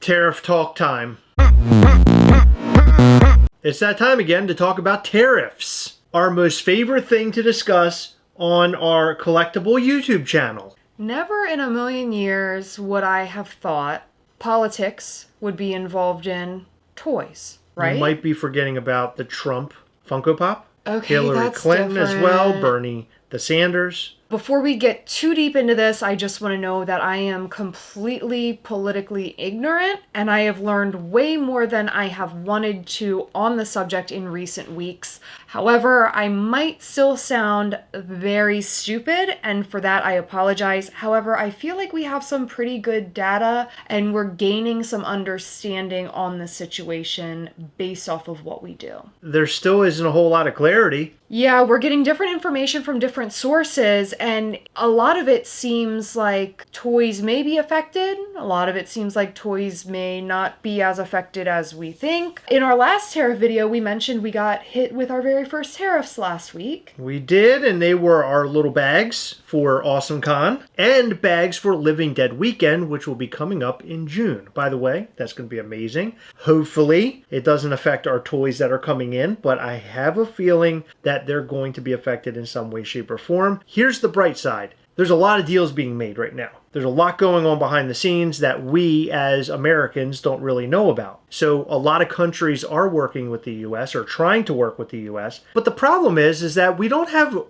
Tariff talk time. It's that time again to talk about tariffs, our most favorite thing to discuss on our collectible YouTube channel. Never in a million years would I have thought politics would be involved in toys, right? You might be forgetting about the Trump Funko Pop. Okay, Hillary that's Clinton different. as well, Bernie the Sanders. Before we get too deep into this, I just want to know that I am completely politically ignorant, and I have learned way more than I have wanted to on the subject in recent weeks. However, I might still sound very stupid, and for that I apologize. However, I feel like we have some pretty good data, and we're gaining some understanding on the situation based off of what we do. There still isn't a whole lot of clarity. Yeah, we're getting different information from different sources, and a lot of it seems like toys may be affected. A lot of it seems like toys may not be as affected as we think. In our last tariff video, we mentioned we got hit with our very first tariffs last week. We did, and they were our little bags for Awesome Con and bags for Living Dead Weekend, which will be coming up in June. By the way, that's going to be amazing. Hopefully, it doesn't affect our toys that are coming in, but I have a feeling that they're going to be affected in some way, shape, or form. Here's the bright side. There's a lot of deals being made right now. There's a lot going on behind the scenes that we as Americans don't really know about. So a lot of countries are working with the US or trying to work with the US. But the problem is that we don't have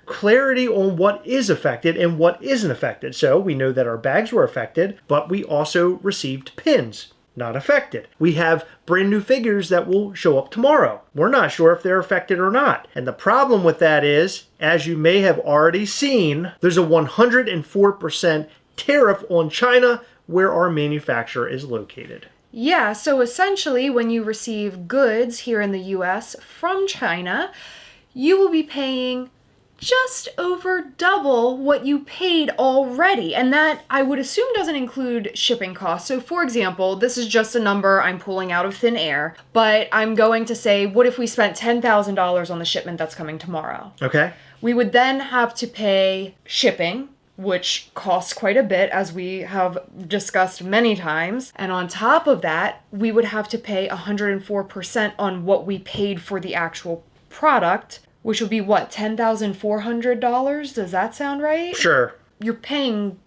clarity on what is affected and what isn't affected. So we know that our bags were affected, but we also received pins. Not affected. We have brand new figures that will show up tomorrow. We're not sure if they're affected or not. And the problem with that is, as you may have already seen, there's a 104% tariff on China where our manufacturer is located. Yeah, so essentially when you receive goods here in the US from China, you will be paying just over double what you paid already. And that, I would assume, doesn't include shipping costs. So for example, this is just a number I'm pulling out of thin air, but I'm going to say, what if we spent $10,000 on the shipment that's coming tomorrow? Okay. We would then have to pay shipping, which costs quite a bit, as we have discussed many times. And on top of that, we would have to pay 104% on what we paid for the actual product, which would be what, $10,400? Does that sound right? Sure. You're paying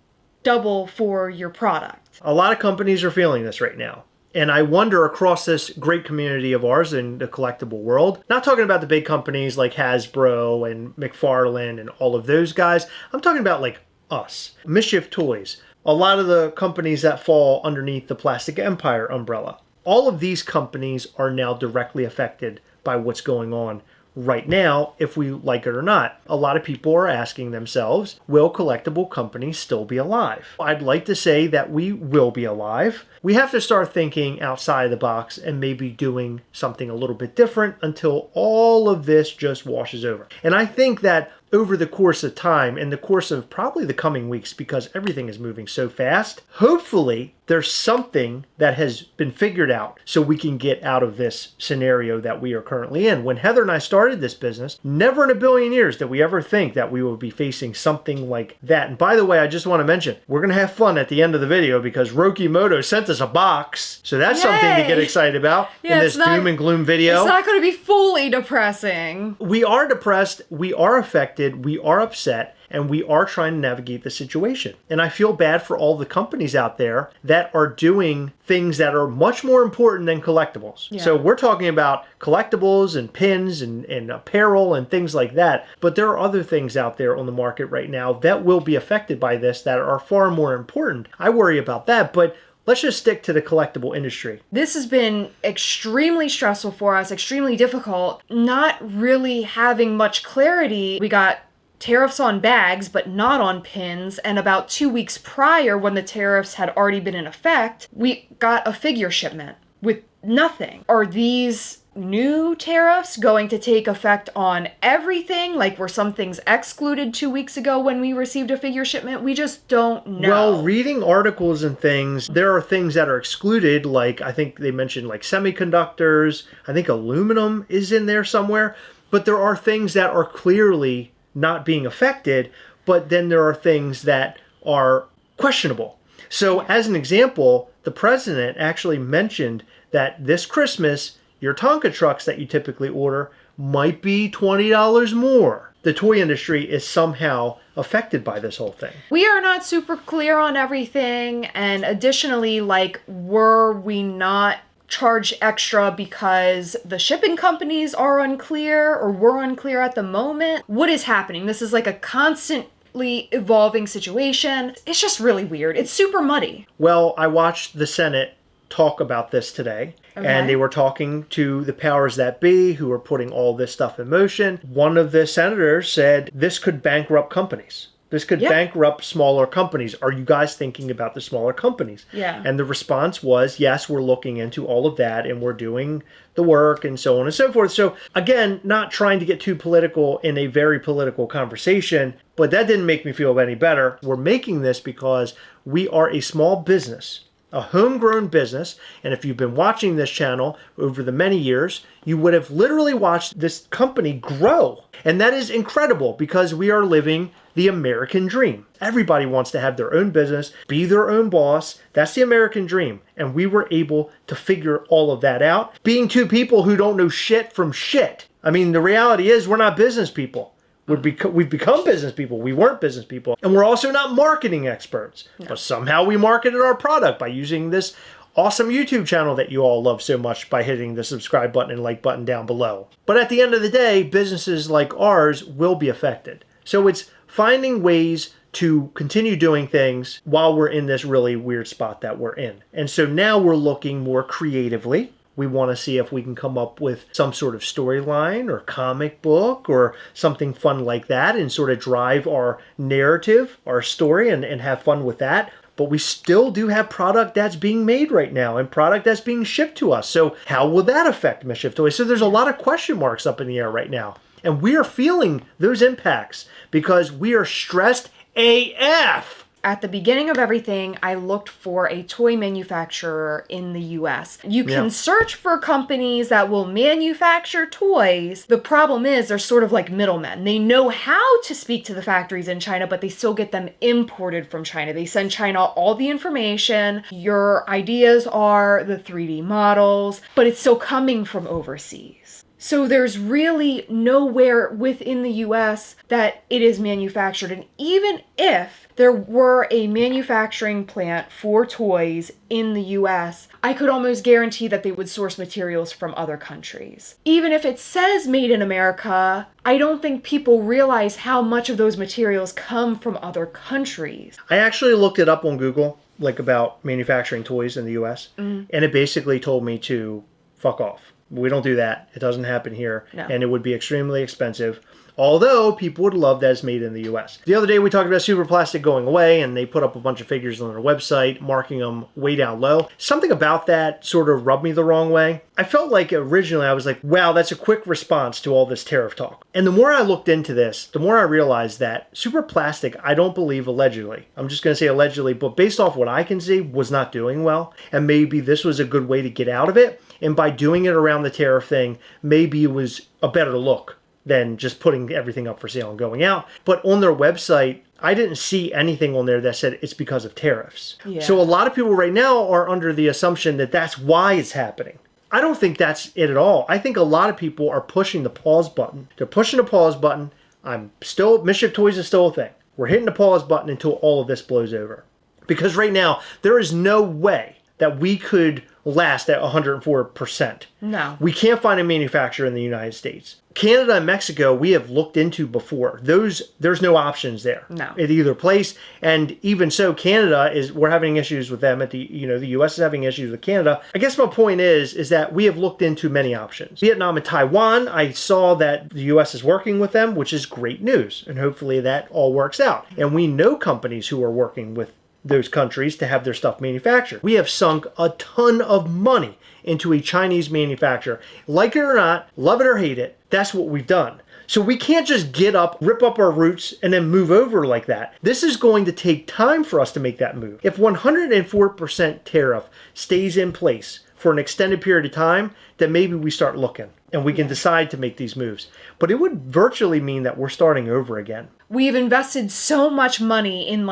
double for your product. A lot of companies are feeling this right now. And I wonder, across this great community of ours in the collectible world, not talking about the big companies like Hasbro and McFarlane and all of those guys. I'm talking about like us. MISCHIEF Toys. A lot of the companies that fall underneath the Plastic Empire umbrella. All of these companies are now directly affected by what's going on right now, if we like it or not. A lot of people are asking themselves, will collectible companies still be alive? I'd like to say that we will be alive. We have to start thinking outside the box and maybe doing something a little bit different until all of this just washes over. And I think that over the course of time, in the course of probably the coming weeks, because everything is moving so fast, hopefully there's something that has been figured out so we can get out of this scenario that we are currently in. When Heather and I started this business, never in a billion years did we ever think that we would be facing something like that. And by the way, I just want to mention, we're going to have fun at the end of the video because Rokimoto sent us a box. So that's something to get excited about in this doom and gloom video. It's not going to be fully depressing. We are depressed, we are affected, we are upset, and we are trying to navigate the situation. And I feel bad for all the companies out there that are doing things that are much more important than collectibles. Yeah. So we're talking about collectibles and pins and apparel and things like that. But there are other things out there on the market right now that will be affected by this that are far more important. I worry about that, but let's just stick to the collectible industry. This has been extremely stressful for us, extremely difficult, not really having much clarity. We got tariffs on bags, but not on pins. And about 2 weeks prior, when the tariffs had already been in effect, we got a figure shipment with nothing. Are these new tariffs going to take effect on everything? Like, were some things excluded 2 weeks ago when we received a figure shipment? We just don't know. Well, reading articles and things, there are things that are excluded, like I think they mentioned like semiconductors. I think aluminum is in there somewhere. But there are things that are clearly not being affected, but then there are things that are questionable. So as an example, the president actually mentioned that this Christmas, your Tonka trucks that you typically order might be $20 more. The toy industry is somehow affected by this whole thing. We are not super clear on everything. And additionally, like, were we not charged extra because the shipping companies are unclear or were unclear at the moment? What is happening? This is like a constantly evolving situation. It's just really weird. It's super muddy. Well, I watched the Senate talk about this today. Okay. And they were talking to the powers that be who are putting all this stuff in motion. One of the senators said this could bankrupt companies. This could bankrupt smaller companies. Are you guys thinking about the smaller companies? Yeah. And the response was, yes, we're looking into all of that and we're doing the work and so on and so forth. So again, not trying to get too political in a very political conversation, but that didn't make me feel any better. We're making this because we are a small business, a homegrown business, and if you've been watching this channel over the many years, you would have literally watched this company grow. And that is incredible because we are living the American dream. Everybody wants to have their own business, be their own boss. That's the American dream. And we were able to figure all of that out, being two people who don't know shit from shit. I mean, the reality is we're not business people. We've become business people. We weren't business people. And we're also not marketing experts. No. But somehow we marketed our product by using this awesome YouTube channel that you all love so much by hitting the subscribe button and like button down below. But at the end of the day, businesses like ours will be affected. So it's finding ways to continue doing things while we're in this really weird spot that we're in. And so now we're looking more creatively. We want to see if we can come up with some sort of storyline or comic book or something fun like that and sort of drive our narrative, our story, and have fun with that. But we still do have product that's being made right now and product that's being shipped to us. So how will that affect Mischief Toys? So there's a lot of question marks up in the air right now. And we are feeling those impacts because we are stressed AF. At the beginning of everything, I looked for a toy manufacturer in the US. You can search for companies that will manufacture toys. The problem is they're sort of like middlemen. They know how to speak to the factories in China, but they still get them imported from China. They send China all the information. Your ideas are the 3D models, but it's still coming from overseas. So there's really nowhere within the US that it is manufactured. And even if there were a manufacturing plant for toys in the US, I could almost guarantee that they would source materials from other countries. Even if it says made in America, I don't think people realize how much of those materials come from other countries. I actually looked it up on Google, like about manufacturing toys in the US, and it basically told me to fuck off. We don't do that. It doesn't happen here. No. And it would be extremely expensive. Although people would love that it's made in the US. The other day we talked about Super Plastic going away and they put up a bunch of figures on their website, marking them way down low. Something about that sort of rubbed me the wrong way. I felt like originally I was like, wow, that's a quick response to all this tariff talk. And the more I looked into this, the more I realized that Super Plastic, I don't believe allegedly, I'm just going to say allegedly, but based off what I can see, was not doing well. And maybe this was a good way to get out of it. And by doing it around the tariff thing, maybe it was a better look than just putting everything up for sale and going out. But on their website, I didn't see anything on there that said it's because of tariffs. Yeah. So a lot of people right now are under the assumption that that's why it's happening. I don't think that's it at all. I think a lot of people are pushing the pause button. They're pushing the pause button. Mischief Toys is still a thing. We're hitting the pause button until all of this blows over. Because right now, there is no way that we could last at 104%. No. We can't find a manufacturer in the United States. Canada and Mexico, we have looked into before. There's no options there. No. At either place. And even so, Canada we're having issues with them the US is having issues with Canada. I guess my point is that we have looked into many options. Vietnam and Taiwan, I saw that the US is working with them, which is great news. And hopefully that all works out. And we know companies who are working with those countries to have their stuff manufactured. We have sunk a ton of money into a Chinese manufacturer. Like it or not, love it or hate it, that's what we've done. So we can't just get up, rip up our roots, and then move over like that. This is going to take time for us to make that move. If 104% tariff stays in place for an extended period of time, then maybe we start looking and we can decide to make these moves. But it would virtually mean that we're starting over again. We've invested so much money in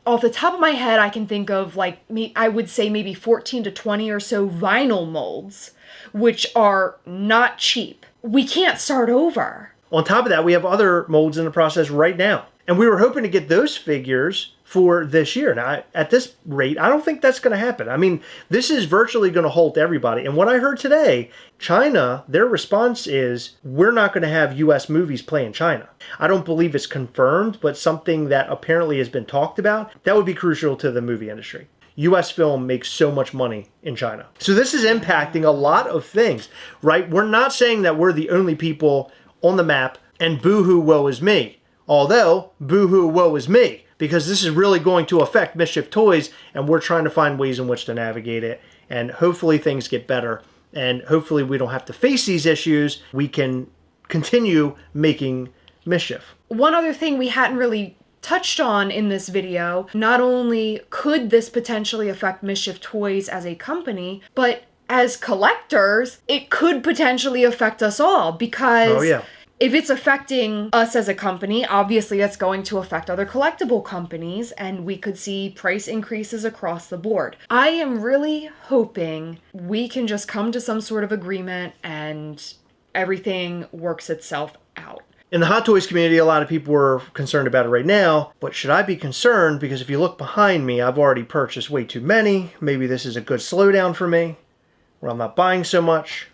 Off the top of my head, I can think of I would say maybe 14 to 20 or so vinyl molds, which are not cheap. We can't start over. On top of that, we have other molds in the process right now. And we were hoping to get those figures for this year. Now, at this rate, I don't think that's going to happen. I mean, this is virtually going to halt everybody. And what I heard today, China, their response is, we're not going to have U.S. movies play in China. I don't believe it's confirmed, but something that apparently has been talked about. That would be crucial to the movie industry. U.S. film makes so much money in China. So this is impacting a lot of things, right? We're not saying that we're the only people on the map and boo-hoo, woe is me. Although, boo-hoo, woe is me, because this is really going to affect Mischief Toys, and we're trying to find ways in which to navigate it, and hopefully things get better, and hopefully we don't have to face these issues. We can continue making Mischief. One other thing we hadn't really touched on in this video, not only could this potentially affect Mischief Toys as a company, but as collectors, it could potentially affect us all, because if it's affecting us as a company, obviously that's going to affect other collectible companies, and we could see price increases across the board. I am really hoping we can just come to some sort of agreement and everything works itself out. In the Hot Toys community, a lot of people are concerned about it right now, but should I be concerned? Because if you look behind me, I've already purchased way too many. Maybe this is a good slowdown for me, where I'm not buying so much.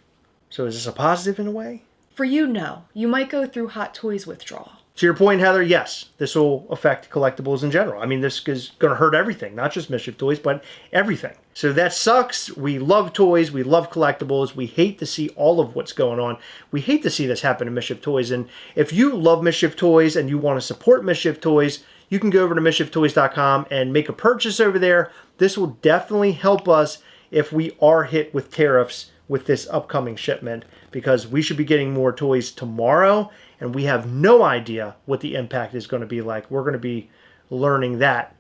So is this a positive in a way? For you, no. You might go through Hot Toys withdrawal. To your point, Heather, yes, this will affect collectibles in general. I mean, this is going to hurt everything, not just Mischief Toys, but everything. So that sucks. We love toys. We love collectibles. We hate to see all of what's going on. We hate to see this happen to Mischief Toys. And if you love Mischief Toys and you want to support Mischief Toys, you can go over to MischiefToys.com and make a purchase over there. This will definitely help us if we are hit with tariffs with this upcoming shipment, because we should be getting more toys tomorrow, and we have no idea what the impact is going to be like. We're going to be learning that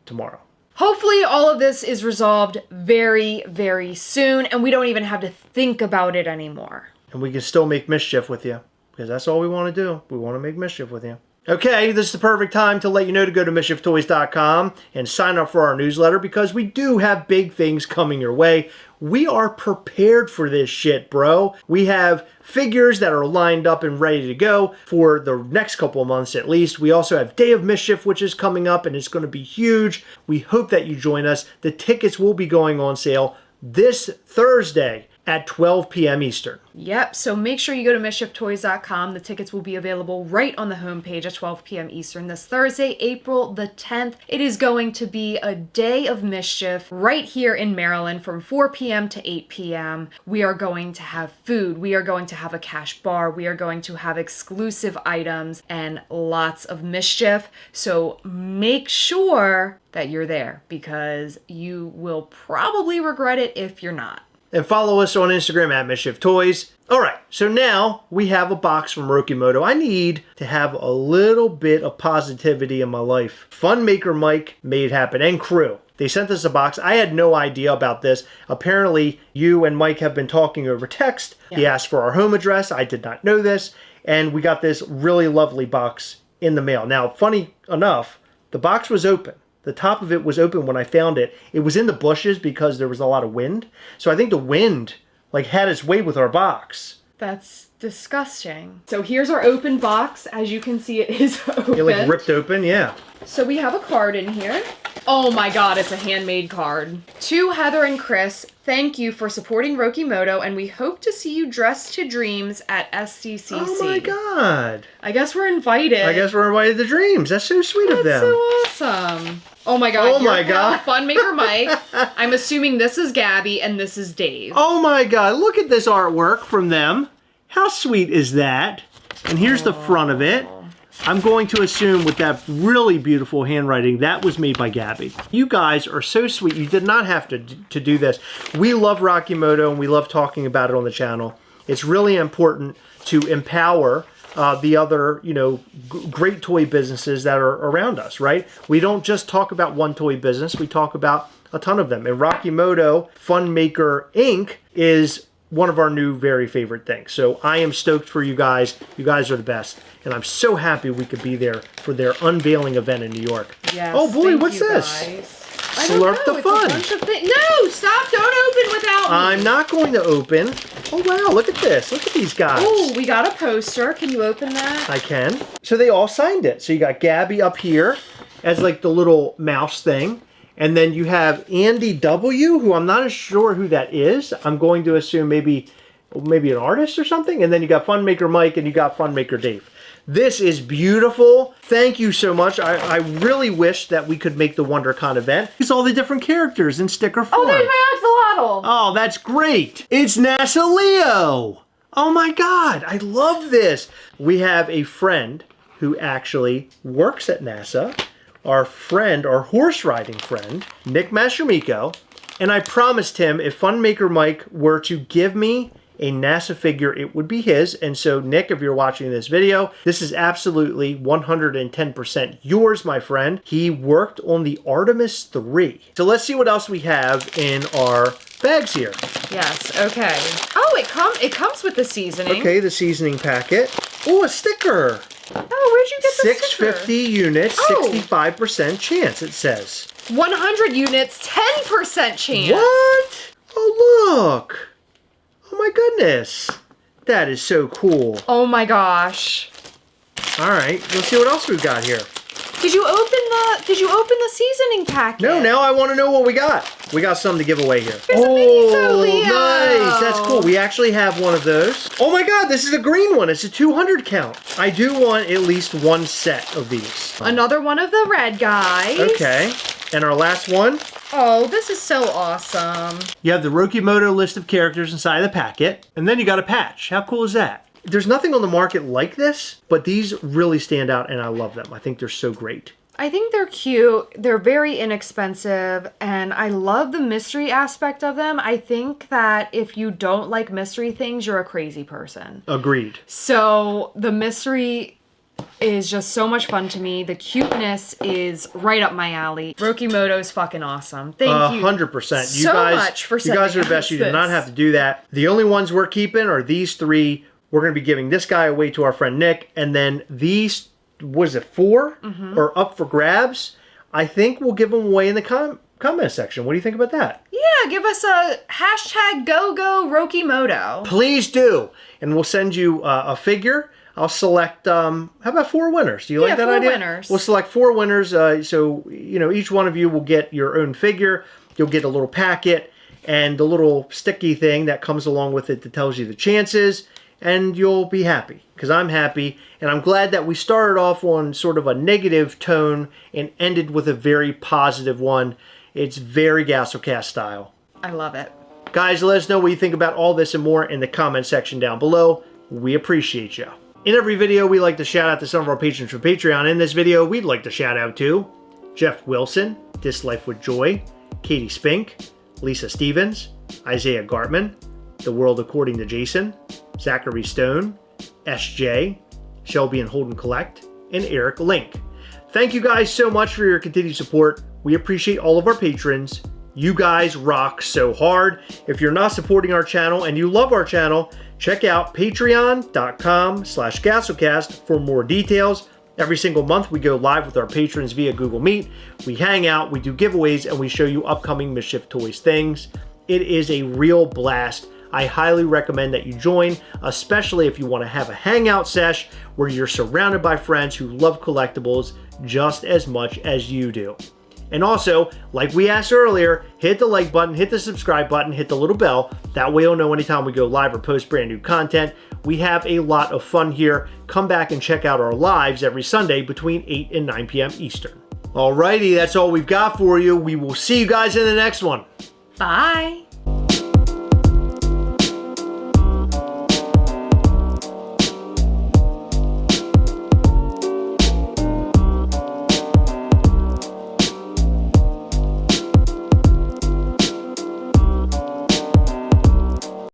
tomorrow. Hopefully all of this is resolved very, very soon, and we don't even have to think about it anymore. And we can still make Mischief with you, because that's all we want to do. We want to make Mischief with you. Okay, this is the perfect time to let you know to go to MischiefToys.com and sign up for our newsletter, because we do have big things coming your way. We are prepared for this shit, bro. We have figures that are lined up and ready to go for the next couple of months at least. We also have Day of Mischief, which is coming up, and it's going to be huge. We hope that you join us. The tickets will be going on sale this Thursday at 12 p.m. Eastern. Yep, so make sure you go to MischiefToys.com. The tickets will be available right on the homepage at 12 p.m. Eastern this Thursday, April the 10th. It is going to be a day of mischief right here in Maryland from 4 p.m. to 8 p.m. We are going to have food. We are going to have a cash bar. We are going to have exclusive items and lots of mischief. So make sure that you're there, because you will probably regret it if you're not. And follow us on Instagram at Mischief Toys. All right, so now we have a box from Rokimoto. I need to have a little bit of positivity in my life. Funmaker Mike made it happen, and crew. They sent us a box. I had no idea about this. Apparently, you and Mike have been talking over text. Yeah. He asked for our home address. I did not know this. And we got this really lovely box in the mail. Now, funny enough, the box was open. The top of it was open when I found it. It was in the bushes because there was a lot of wind. So I think the wind had its way with our box. That's disgusting. So here's our open box. As you can see, it is open. It ripped open, yeah. So we have a card in here. Oh my god, it's a handmade card. To Heather and Chris, thank you for supporting Rokimoto, and we hope to see you dressed to dreams at SDCC. Oh my god. I guess we're invited. I guess we're invited to Dreams. That's so sweet of them. That's so awesome. Oh my god. Oh my god. Funmaker Mike. I'm assuming this is Gabby and this is Dave. Oh my god. Look at this artwork from them. How sweet is that? And here's the front of it. I'm going to assume with that really beautiful handwriting, that was made by Gabby. You guys are so sweet. You did not have to do this. We love Rokimoto and we love talking about it on the channel. It's really important to empower the other, great toy businesses that are around us, right? We don't just talk about one toy business. We talk about a ton of them. And Rokimoto Funmaker Inc. is one of our new very favorite things. So I am stoked for you guys. You guys are the best. And I'm so happy we could be there for their unveiling event in New York. Yes, oh boy, thank what's you this? Guys. I don't Slurp know. the It's fun. a bunch of no, stop. Don't open without me. I'm not going to open. Oh wow, look at this. Look at these guys. Oh, we got a poster. Can you open that? I can. So they all signed it. So you got Gabby up here as like the little mouse thing. And then you have Andy W, who I'm not as sure who that is. I'm going to assume maybe an artist or something. And then you got Funmaker Mike and you got Funmaker Dave. This is beautiful. Thank you so much. I really wish that we could make the WonderCon event. It's all the different characters in sticker form. Oh, there's my axolotl. Oh, that's great. It's NASA Leo. Oh my God, I love this. We have a friend who actually works at NASA. Our horse riding friend, Nick Mastromiko. And I promised him if Funmaker Mike were to give me a NASA figure, it would be his. And so, Nick, if you're watching this video, this is absolutely 110% yours, my friend. He worked on the Artemis 3. So let's see what else we have in our bags here. Yes, okay. Oh, it comes with the seasoning. Okay, the seasoning packet. Oh, a sticker. Oh, where'd you get the sticker? 650 units, Oh. 65% chance, it says. 100 units, 10% chance. What? Oh, look. Oh my goodness. That is so cool. Oh my gosh. All right, let's see what else we've got here. Did you open the seasoning packet? No, now I want to know what we got. We got some to give away here. There's a mini Leo. Nice. That's cool. We actually have one of those. Oh my God, this is a green one. It's a 200 count. I do want at least one set of these. Another one of the red guys. Okay. And our last one. Oh, this is so awesome. You have the Rokimoto list of characters inside of the packet. And then you got a patch. How cool is that? There's nothing on the market like this, but these really stand out and I love them. I think they're so great. I think they're cute. They're very inexpensive, and I love the mystery aspect of them. I think that if you don't like mystery things, you're a crazy person. Agreed. So the mystery is just so much fun to me. The cuteness is right up my alley. Rokimoto's fucking awesome. Thank you 100%. so much for You guys are the best. You do not have to do that. The only ones we're keeping are these three. We're going to be giving this guy away to our friend Nick, and then these, was it 4 are up for grabs. I think we'll give them away in the comment section. What do you think about that? Yeah, give us a hashtag #GoGoRokimoto. Please do. And we'll send you a figure. I'll select, how about 4 winners? Do you like that idea? 4 winners. We'll select 4 winners. So, you know, each one of you will get your own figure. You'll get a little packet and the little sticky thing that comes along with it that tells you the chances. And you'll be happy, because I'm happy. And I'm glad that we started off on sort of a negative tone and ended with a very positive one. It's very Gastlecast style. I love it. Guys, let us know what you think about all this and more in the comment section down below. We appreciate you. In every video, we like to shout out to some of our patrons from Patreon. In this video, we'd like to shout out to Jeff Wilson, This Life with Joy, Katie Spink, Lisa Stevens, Isaiah Gartman, The World According to Jason, Zachary Stone, SJ, Shelby and Holden Collect, and Eric Link. Thank you guys so much for your continued support. We appreciate all of our patrons. You guys rock so hard. If you're not supporting our channel and you love our channel, check out patreon.com/Gastlecast for more details. Every single month we go live with our patrons via Google Meet. We hang out, we do giveaways, and we show you upcoming Mischief Toys things. It is a real blast. I highly recommend that you join, especially if you want to have a hangout sesh where you're surrounded by friends who love collectibles just as much as you do. And also, like we asked earlier, hit the like button, hit the subscribe button, hit the little bell. That way you'll know anytime we go live or post brand new content. We have a lot of fun here. Come back and check out our lives every Sunday between 8 and 9 p.m. Eastern. Alrighty, that's all we've got for you. We will see you guys in the next one. Bye.